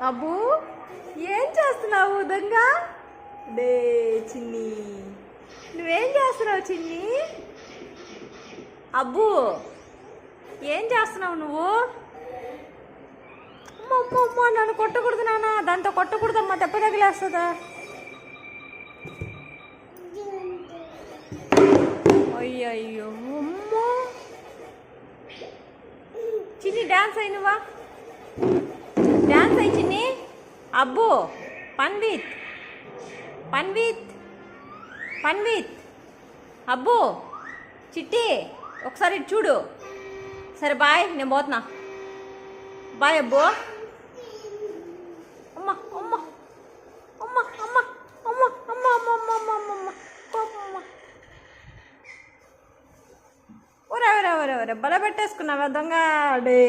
అబ్బు ఏం చేస్తున్నావు దొంగ? డే చిన్ని, నువ్వేం చేస్తున్నావు చిన్ని? అబ్బు ఏం చేస్తున్నావు నువ్వు? అమ్మ నన్ను కొట్టకూడదు నాన్న, దాంతో కొట్టకూడదమ్మా, దెబ్బ తగిలేస్తుందా? అయ్యో అమ్మో, చిన్ని డాన్స్ అయినవా? డాన్స్ అయ్యి చిన్ని. అబ్బు పన్విత్ పన్విత్ పన్విత్ అబ్బు చిట్టి ఒకసారి ఇటు చూడు. సరే బాయ్, నేను పోతున్నా. బాయ్ అబ్బు. అమ్మ అమ్మ అమ్మ అమ్మ అమ్మ అమ్మ అమ్మ అమ్మ అమ్మ అమ్మ అమ్మ. ఒరే ఒరే ఒరే ఒరే బల పెట్టేసుకున్నావా దొంగ? డే